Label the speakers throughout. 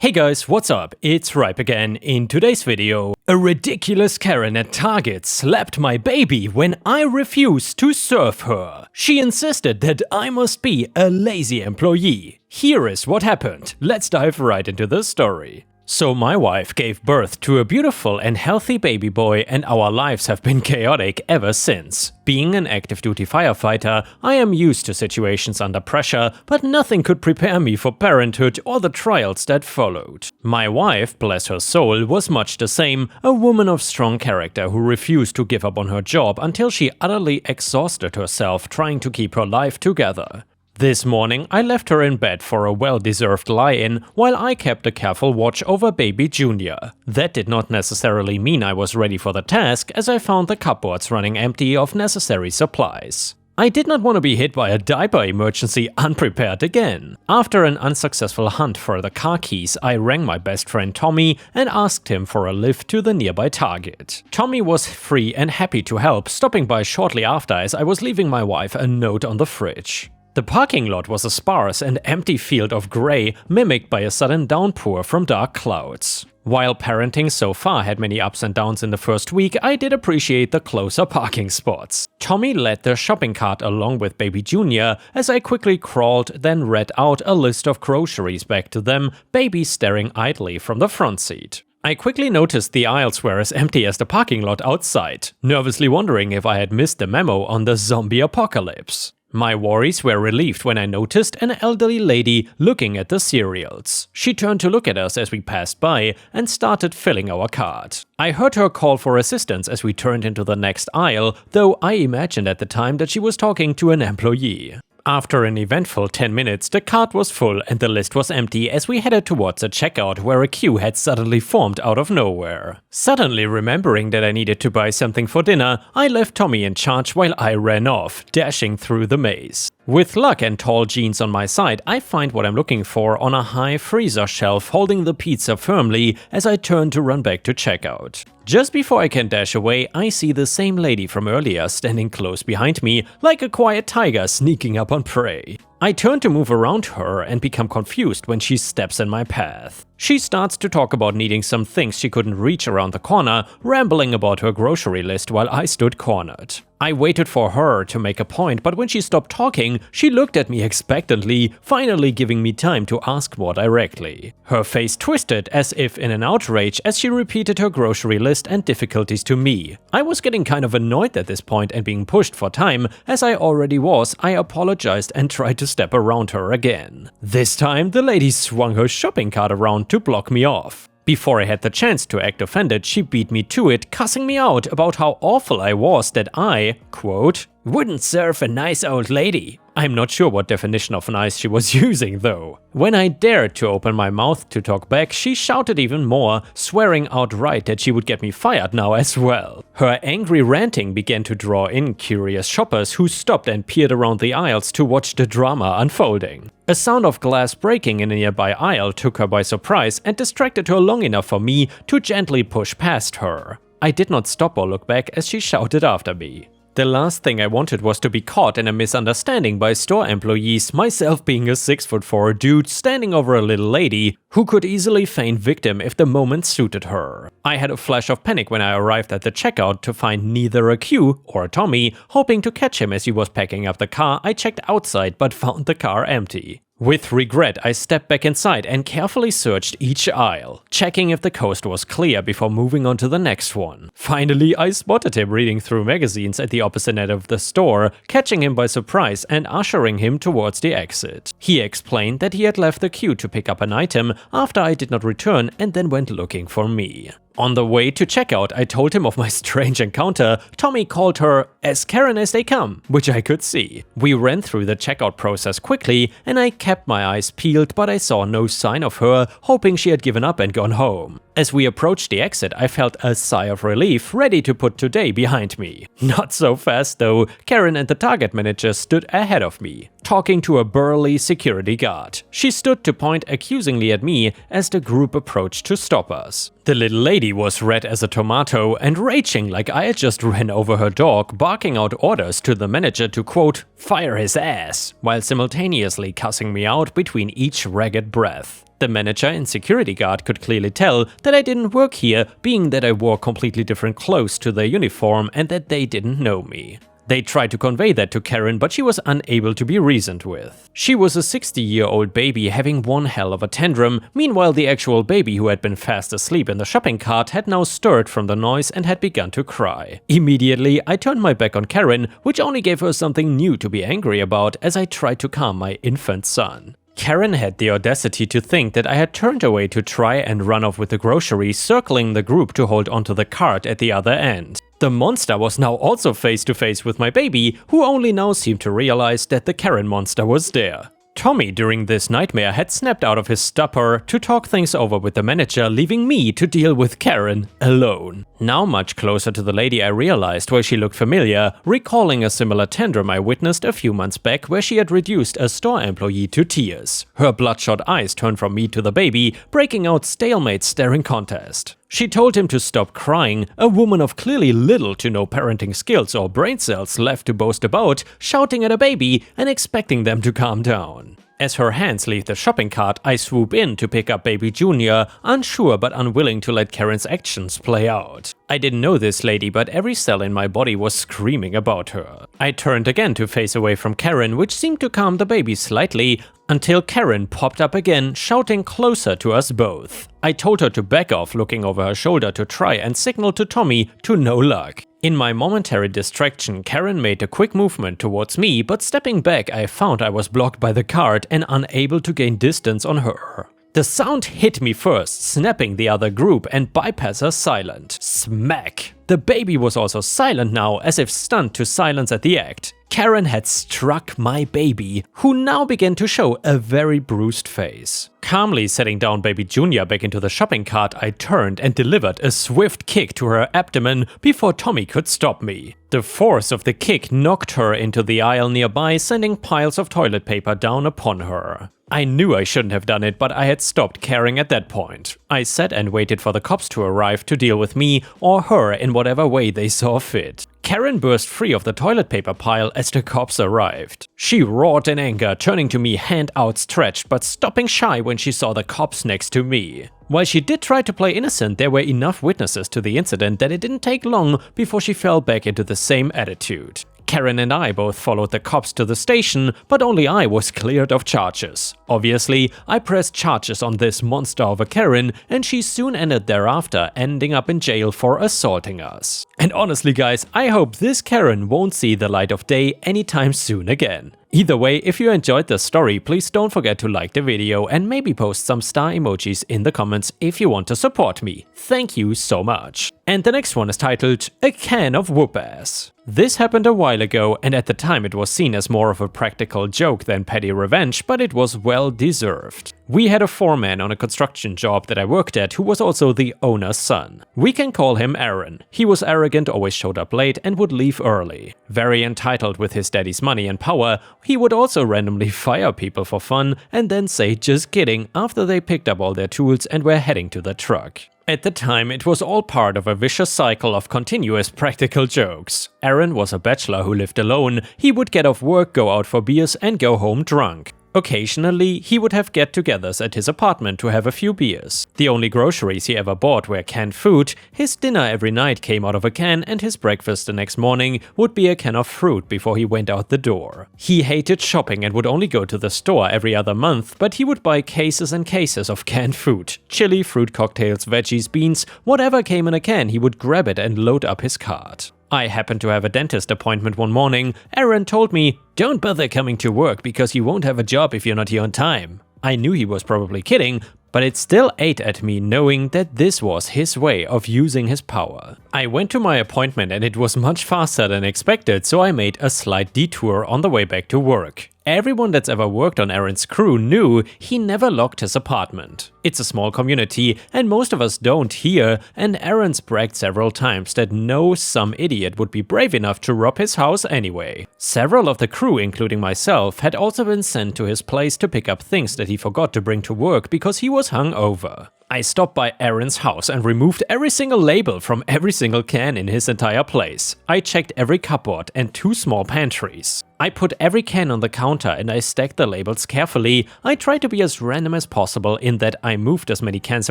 Speaker 1: Hey guys, what's up? It's Ripe again. In today's video, a ridiculous Karen at Target slapped my baby when I refused to serve her. She insisted that I must be a lazy employee. Here is what happened. Let's dive right into the story. So my wife gave birth to a beautiful and healthy baby boy, and our lives have been chaotic ever since. Being an active duty firefighter, I am used to situations under pressure, but nothing could prepare me for parenthood or the trials that followed. My wife, bless her soul, was much the same, a woman of strong character who refused to give up on her job until she utterly exhausted herself trying to keep her life together. This morning, I left her in bed for a well-deserved lie-in while I kept a careful watch over baby Junior. That did not necessarily mean I was ready for the task, as I found the cupboards running empty of necessary supplies. I did not want to be hit by a diaper emergency unprepared again. After an unsuccessful hunt for the car keys, I rang my best friend Tommy and asked him for a lift to the nearby Target. Tommy was free and happy to help, stopping by shortly after as I was leaving my wife a note on the fridge. The parking lot was a sparse and empty field of grey, mimicked by a sudden downpour from dark clouds. While parenting so far had many ups and downs in the first week, I did appreciate the closer parking spots. Tommy led the shopping cart along with baby Junior as I quickly crawled, then read out a list of groceries back to them, baby staring idly from the front seat. I quickly noticed the aisles were as empty as the parking lot outside, nervously wondering if I had missed the memo on the zombie apocalypse. My worries were relieved when I noticed an elderly lady looking at the cereals. She turned to look at us as we passed by and started filling our cart. I heard her call for assistance as we turned into the next aisle, though I imagined at the time that she was talking to an employee. After an eventful 10 minutes, the cart was full and the list was empty as we headed towards a checkout where a queue had suddenly formed out of nowhere. Suddenly remembering that I needed to buy something for dinner, I left Tommy in charge while I ran off, dashing through the maze. With luck and tall jeans on my side, I find what I'm looking for on a high freezer shelf holding the pizza firmly as I turn to run back to checkout. Just before I can dash away, I see the same lady from earlier standing close behind me, like a quiet tiger sneaking up on prey. I turn to move around her and become confused when she steps in my path. She starts to talk about needing some things she couldn't reach around the corner, rambling about her grocery list while I stood cornered. I waited for her to make a point, but when she stopped talking, she looked at me expectantly, finally giving me time to ask more directly. Her face twisted as if in an outrage as she repeated her grocery list and difficulties to me. I was getting kind of annoyed at this point and being pushed for time, as I already was. I apologized and tried to step around her again. This time, the lady swung her shopping cart around to block me off. Before I had the chance to act offended, she beat me to it, cussing me out about how awful I was that I, quote, wouldn't serve a nice old lady. I'm not sure what definition of nice she was using though. When I dared to open my mouth to talk back, she shouted even more, swearing outright that she would get me fired now as well. Her angry ranting began to draw in curious shoppers who stopped and peered around the aisles to watch the drama unfolding. A sound of glass breaking in a nearby aisle took her by surprise and distracted her long enough for me to gently push past her. I did not stop or look back as she shouted after me. The last thing I wanted was to be caught in a misunderstanding by store employees, myself being a 6'4" dude standing over a little lady who could easily feign victim if the moment suited her. I had a flash of panic when I arrived at the checkout to find neither a Q or a Tommy. Hoping to catch him as he was packing up the car, I checked outside but found the car empty. With regret, I stepped back inside and carefully searched each aisle, checking if the coast was clear before moving on to the next one. Finally, I spotted him reading through magazines at the opposite end of the store, catching him by surprise and ushering him towards the exit. He explained that he had left the queue to pick up an item after I did not return and then went looking for me. On the way to checkout, I told him of my strange encounter. Tommy called her as Karen as they come, which I could see. We ran through the checkout process quickly and I kept my eyes peeled, but I saw no sign of her, hoping she had given up and gone home. As we approached the exit, I felt a sigh of relief, ready to put today behind me. Not so fast though. Karen and the Target manager stood ahead of me, talking to a burly security guard. She stood to point accusingly at me as the group approached to stop us. The little lady was red as a tomato and raging like I had just ran over her dog, barking out orders to the manager to, quote, fire his ass, while simultaneously cussing me out between each ragged breath. The manager and security guard could clearly tell that I didn't work here, being that I wore completely different clothes to their uniform and that they didn't know me. They tried to convey that to Karen, but she was unable to be reasoned with. She was a 60-year-old baby having one hell of a tantrum. Meanwhile, the actual baby who had been fast asleep in the shopping cart had now stirred from the noise and had begun to cry. Immediately, I turned my back on Karen, which only gave her something new to be angry about as I tried to calm my infant son. Karen had the audacity to think that I had turned away to try and run off with the groceries, circling the group to hold onto the cart at the other end. The monster was now also face to face with my baby, who only now seemed to realize that the Karen monster was there. Tommy, during this nightmare, had snapped out of his stupor to talk things over with the manager, leaving me to deal with Karen alone. Now much closer to the lady, I realized why she looked familiar, recalling a similar tantrum I witnessed a few months back where she had reduced a store employee to tears. Her bloodshot eyes turned from me to the baby, breaking out stalemate staring contest. She told him to stop crying, a woman of clearly little to no parenting skills or brain cells left to boast about, shouting at a baby and expecting them to calm down. As her hands leave the shopping cart, I swoop in to pick up baby Junior, unsure but unwilling to let Karen's actions play out. I didn't know this lady, but every cell in my body was screaming about her. I turned again to face away from Karen, which seemed to calm the baby slightly, until Karen popped up again, shouting closer to us both. I told her to back off, looking over her shoulder to try and signal to Tommy to no luck. In my momentary distraction, Karen made a quick movement towards me, but stepping back I found I was blocked by the cart and unable to gain distance on her. The sound hit me first, snapping the other group and bypasser silent. Smack! The baby was also silent now, as if stunned to silence at the act. Karen had struck my baby, who now began to show a very bruised face. Calmly setting down baby Junior back into the shopping cart, I turned and delivered a swift kick to her abdomen before Tommy could stop me. The force of the kick knocked her into the aisle nearby, sending piles of toilet paper down upon her. I knew I shouldn't have done it, but I had stopped caring at that point. I sat and waited for the cops to arrive to deal with me or her in whatever way they saw fit. Karen burst free of the toilet paper pile as the cops arrived. She roared in anger, turning to me hand outstretched but stopping shy when she saw the cops next to me. While she did try to play innocent, there were enough witnesses to the incident that it didn't take long before she fell back into the same attitude. Karen and I both followed the cops to the station, but only I was cleared of charges. Obviously, I pressed charges on this monster of a Karen, and she soon ended thereafter, ending up in jail for assaulting us. And honestly guys, I hope this Karen won't see the light of day anytime soon again. Either way, if you enjoyed the story, please don't forget to like the video and maybe post some star emojis in the comments if you want to support me. Thank you so much. And the next one is titled A Can of Whoop Ass. This happened a while ago, and at the time it was seen as more of a practical joke than petty revenge, but it was well deserved. We had a foreman on a construction job that I worked at who was also the owner's son. We can call him Aaron. He was arrogant, always showed up late, and would leave early. Very entitled with his daddy's money and power, he would also randomly fire people for fun and then say just kidding after they picked up all their tools and were heading to the truck. At the time, it was all part of a vicious cycle of continuous practical jokes. Aaron was a bachelor who lived alone. He would get off work, go out for beers, and go home drunk. Occasionally, he would have get-togethers at his apartment to have a few beers. The only groceries he ever bought were canned food, his dinner every night came out of a can, and his breakfast the next morning would be a can of fruit before he went out the door. He hated shopping and would only go to the store every other month, but he would buy cases and cases of canned food. Chili, fruit cocktails, veggies, beans, whatever came in a can, he would grab it and load up his cart. I happened to have a dentist appointment one morning. Aaron told me, "Don't bother coming to work because you won't have a job if you're not here on time." I knew he was probably kidding, but it still ate at me knowing that this was his way of using his power. I went to my appointment and it was much faster than expected, so I made a slight detour on the way back to work. Everyone that's ever worked on Aaron's crew knew he never locked his apartment. It's a small community and most of us don't here, and Aaron's bragged several times that some idiot would be brave enough to rob his house anyway. Several of the crew, including myself, had also been sent to his place to pick up things that he forgot to bring to work because he was hungover. I stopped by Aaron's house and removed every single label from every single can in his entire place. I checked every cupboard and 2 small pantries. I put every can on the counter and I stacked the labels carefully. I tried to be as random as possible in that I moved as many cans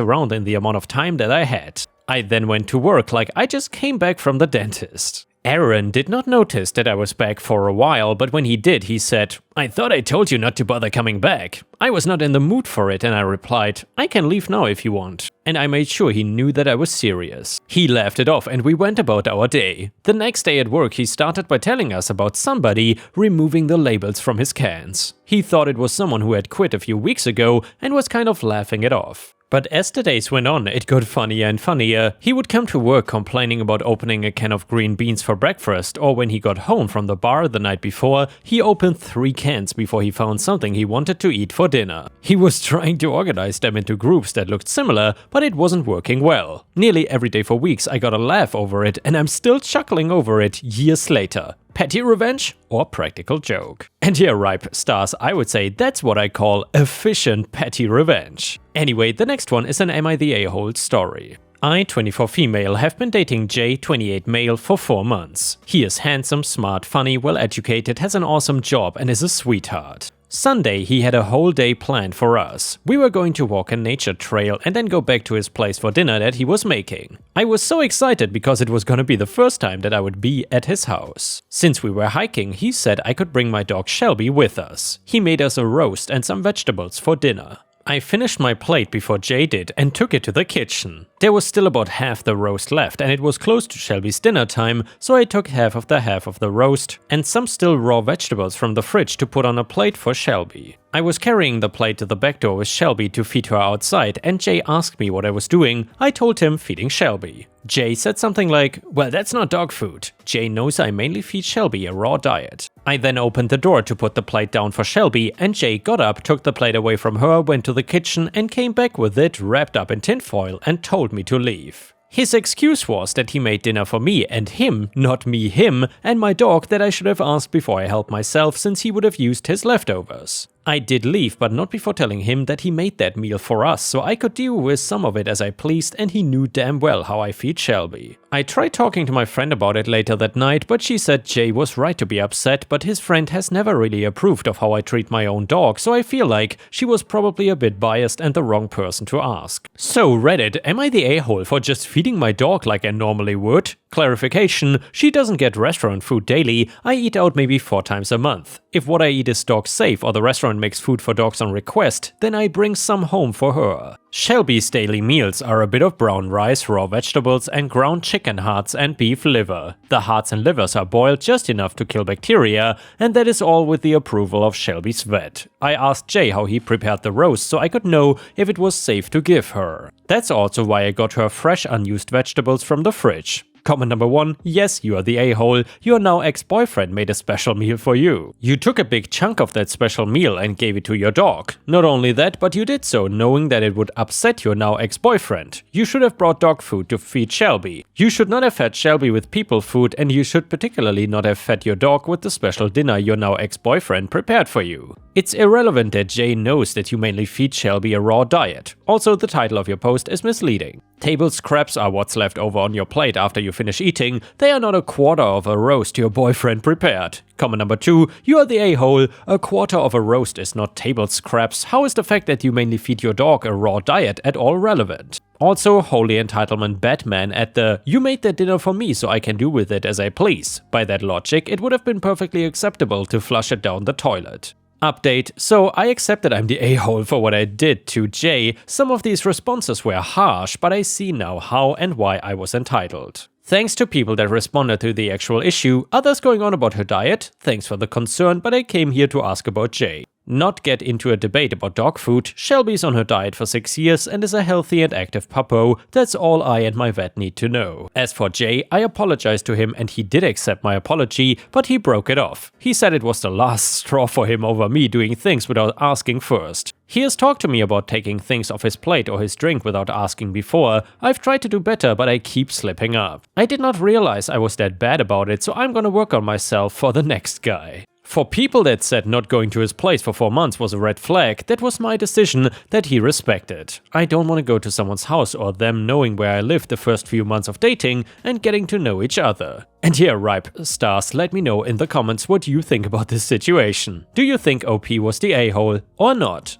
Speaker 1: around in the amount of time that I had. I then went to work like I just came back from the dentist. Aaron did not notice that I was back for a while, but when he did, he said, "I thought I told you not to bother coming back." I was not in the mood for it and I replied, "I can leave now if you want." And I made sure he knew that I was serious. He laughed it off and we went about our day. The next day at work, he started by telling us about somebody removing the labels from his cans. He thought it was someone who had quit a few weeks ago and was kind of laughing it off. But as the days went on, it got funnier and funnier. He would come to work complaining about opening a can of green beans for breakfast, or when he got home from the bar the night before, he opened 3 cans before he found something he wanted to eat for dinner. He was trying to organize them into groups that looked similar, but it wasn't working well. Nearly every day for weeks I got a laugh over it, and I'm still chuckling over it years later. Petty revenge or practical joke? And here, ripe stars, I would say that's what I call efficient petty revenge. Anyway, the next one is an Am I the A-hole story. I, 24 female, have been dating Jay, 28 male, for 4 months. He is handsome, smart, funny, well-educated, has an awesome job and is a sweetheart. Sunday, he had a whole day planned for us. We were going to walk a nature trail and then go back to his place for dinner that he was making. I was so excited because it was gonna be the first time that I would be at his house. Since we were hiking, he said I could bring my dog Shelby with us. He made us a roast and some vegetables for dinner. I finished my plate before Jay did and took it to the kitchen. There was still about half the roast left and it was close to Shelby's dinner time, so I took half of the roast and some still raw vegetables from the fridge to put on a plate for Shelby. I was carrying the plate to the back door with Shelby to feed her outside and Jay asked me what I was doing. I told him feeding Shelby. Jay said something like, "Well, that's not dog food." Jay knows I mainly feed Shelby a raw diet. I then opened the door to put the plate down for Shelby and Jay got up, took the plate away from her, went to the kitchen and came back with it wrapped up in tinfoil and told me to leave. His excuse was that he made dinner for me and him, not me him, and my dog, that I should have asked before I helped myself since he would have used his leftovers. I did leave, but not before telling him that he made that meal for us so I could deal with some of it as I pleased, and he knew damn well how I feed Shelby. I tried talking to my friend about it later that night, but she said Jay was right to be upset, but his friend has never really approved of how I treat my own dog, so I feel like she was probably a bit biased and the wrong person to ask. So Reddit, am I the a-hole for just feeding my dog like I normally would? Clarification, she doesn't get restaurant food daily, I eat out maybe 4 times a month. If what I eat is dog safe or the restaurant makes food for dogs on request, then I bring some home for her. Shelby's daily meals are a bit of brown rice, raw vegetables and ground chicken hearts and beef liver. The hearts and livers are boiled just enough to kill bacteria, and that is all with the approval of Shelby's vet. I asked Jay how he prepared the roast so I could know if it was safe to give her. That's also why I got her fresh unused vegetables from the fridge. Comment number 1, yes, you are the a-hole. Your now ex-boyfriend made a special meal for you. You took a big chunk of that special meal and gave it to your dog. Not only that, but you did so knowing that it would upset your now ex-boyfriend. You should have brought dog food to feed Shelby. You should not have fed Shelby with people food, and you should particularly not have fed your dog with the special dinner your now ex-boyfriend prepared for you. It's irrelevant that Jay knows that you mainly feed Shelby a raw diet. Also, the title of your post is misleading. Table scraps are what's left over on your plate after you finish eating. They are not a quarter of a roast your boyfriend prepared. Comment number 2, you are the a-hole. A quarter of a roast is not table scraps. How is the fact that you mainly feed your dog a raw diet at all relevant? Also, holy entitlement Batman at the "you made that dinner for me so I can do with it as I please." By that logic, it would have been perfectly acceptable to flush it down the toilet. Update, so I accept that I'm the a-hole for what I did to Jay. Some of these responses were harsh, but I see now how and why I was entitled. Thanks to people that responded to the actual issue, others going on about her diet, thanks for the concern, but I came here to ask about Jay. Not get into a debate about dog food. Shelby's on her diet for 6 years and is a healthy and active puppo. That's all I and my vet need to know. As for Jay, I apologized to him and he did accept my apology, but he broke it off. He said it was the last straw for him over me doing things without asking first. He has talked to me about taking things off his plate or his drink without asking before. I've tried to do better, but I keep slipping up. I did not realize I was that bad about it, so I'm gonna work on myself for the next guy. For people that said not going to his place for 4 months was a red flag, that was my decision that he respected. I don't want to go to someone's house or them knowing where I lived the first few months of dating and getting to know each other. And yeah, ripe stars, let me know in the comments what you think about this situation. Do you think OP was the a-hole or not?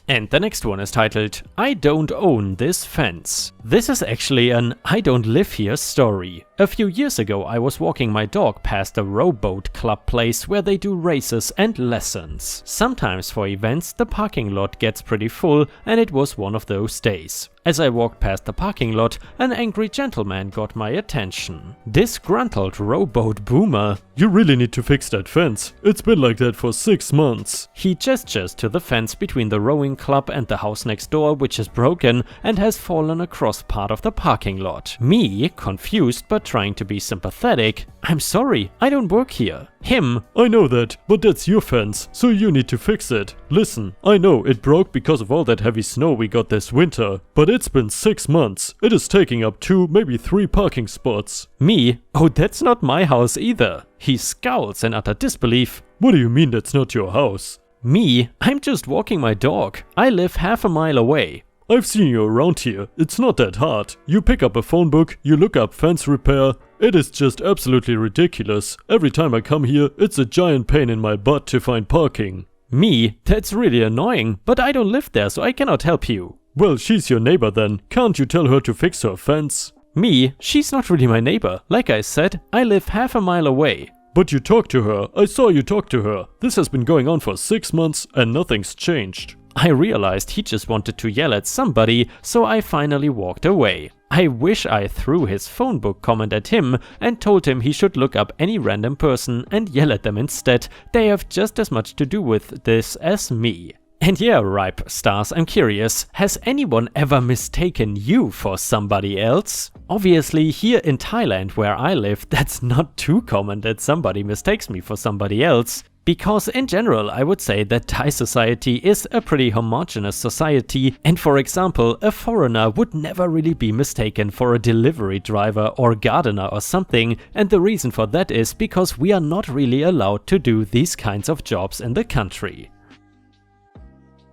Speaker 1: And the next one is titled, I don't own this fence. This is actually an I don't live here story. A few years ago I was walking my dog past a rowboat club place where they do races and lessons. Sometimes for events the parking lot gets pretty full and it was one of those days. As I walked past the parking lot, an angry gentleman got my attention. Disgruntled rowboat boomer. You really need to fix that fence. It's been like that for 6 months. He gestures to the fence between the rowing club and the house next door, which is broken and has fallen across part of the parking lot. Me, confused but trying to be sympathetic. I'm sorry, I don't work here. Him. I know that, but that's your fence, so you need to fix it. Listen, I know it broke because of all that heavy snow we got this winter, but it's been 6 months. It is taking up 2, maybe 3 parking spots. Me? Oh, that's not my house either. He scowls in utter disbelief. What do you mean that's not your house? Me? I'm just walking my dog. I live half a mile away. I've seen you around here. It's not that hard. You pick up a phone book, you look up fence repair. It is just absolutely ridiculous. Every time I come here, it's a giant pain in my butt to find parking. Me? That's really annoying, but I don't live there, so I cannot help you. Well, she's your neighbor then. Can't you tell her to fix her fence? Me? She's not really my neighbor. Like I said, I live half a mile away. But you talked to her. I saw you talk to her. This has been going on for 6 months and nothing's changed. I realized he just wanted to yell at somebody, so I finally walked away. I wish I threw his phone book comment at him and told him he should look up any random person and yell at them instead. They have just as much to do with this as me. And yeah, ripe stars, I'm curious, has anyone ever mistaken you for somebody else? Obviously, here in Thailand where I live, that's not too common that somebody mistakes me for somebody else. Because in general, I would say that Thai society is a pretty homogeneous society, and for example, a foreigner would never really be mistaken for a delivery driver or gardener or something, and the reason for that is because we are not really allowed to do these kinds of jobs in the country.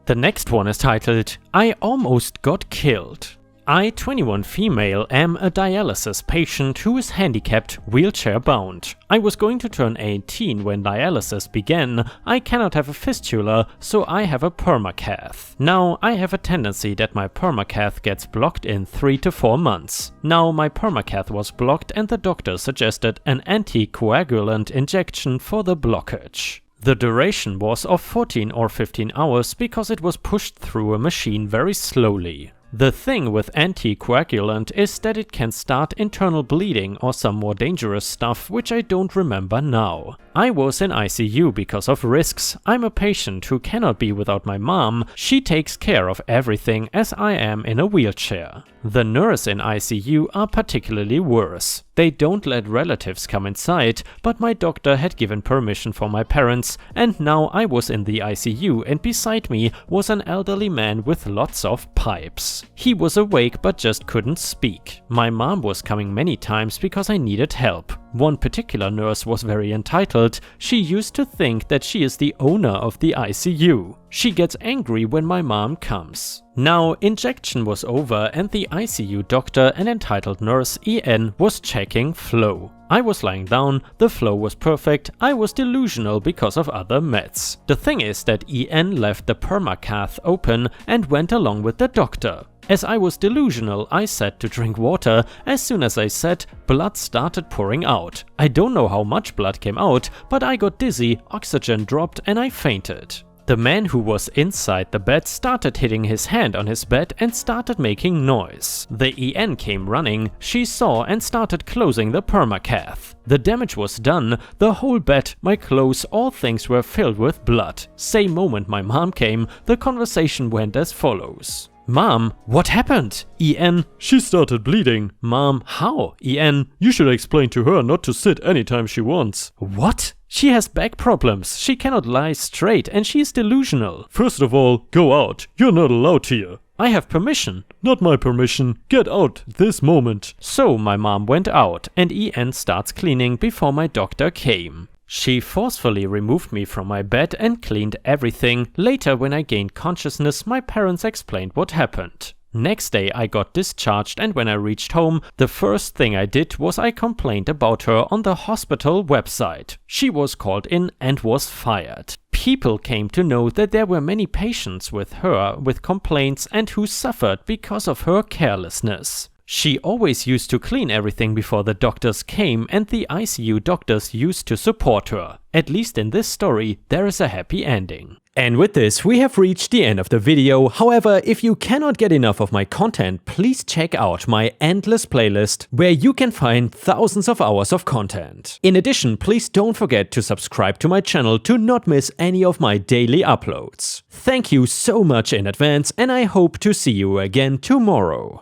Speaker 1: The next one is titled, I almost got killed. I, 21 female, am a dialysis patient who is handicapped, wheelchair bound. I was going to turn 18 when dialysis began. I cannot have a fistula, so I have a permacath. Now, I have a tendency that my permacath gets blocked in 3 to 4 months. Now, my permacath was blocked and the doctor suggested an anticoagulant injection for the blockage. The duration was of 14 or 15 hours because it was pushed through a machine very slowly. The thing with anticoagulant is that it can start internal bleeding or some more dangerous stuff, which I don't remember now. I was in ICU because of risks. I'm a patient who cannot be without my mom. She takes care of everything as I am in a wheelchair. The nurse in ICU are particularly worse. They don't let relatives come inside, but my doctor had given permission for my parents, and now I was in the ICU and beside me was an elderly man with lots of pipes. He was awake but just couldn't speak. My mom was coming many times because I needed help. One particular nurse was very entitled. She used to think that she is the owner of the ICU. She gets angry when my mom comes. Now, injection was over and the ICU doctor, an entitled nurse, EN, was checking flow. I was lying down, the flow was perfect, I was delusional because of other meds. The thing is that EN left the permacath open and went along with the doctor. As I was delusional, I said to drink water. As soon as I said, blood started pouring out. I don't know how much blood came out, but I got dizzy, oxygen dropped and I fainted. The man who was inside the bed started hitting his hand on his bed and started making noise. The EN came running, she saw and started closing the permacath. The damage was done, the whole bed, my clothes, all things were filled with blood. Same moment my mom came, the conversation went as follows. Mom, what happened? EN, she started bleeding. Mom, how? EN, you should explain to her not to sit anytime she wants. What? She has back problems, she cannot lie straight and she is delusional. First of all, go out, you're not allowed here. I have permission. Not my permission, get out this moment. So my mom went out and EN starts cleaning before my doctor came. She forcefully removed me from my bed and cleaned everything. Later, when I gained consciousness, my parents explained what happened. Next day I got discharged, and when I reached home, the first thing I did was I complained about her on the hospital website. She was called in and was fired. People came to know that there were many patients with her with complaints and who suffered because of her carelessness. She always used to clean everything before the doctors came, and the ICU doctors used to support her. At least in this story, there is a happy ending. And with this, we have reached the end of the video. However, if you cannot get enough of my content, please check out my endless playlist, where you can find thousands of hours of content. In addition, please don't forget to subscribe to my channel to not miss any of my daily uploads. Thank you so much in advance, and I hope to see you again tomorrow.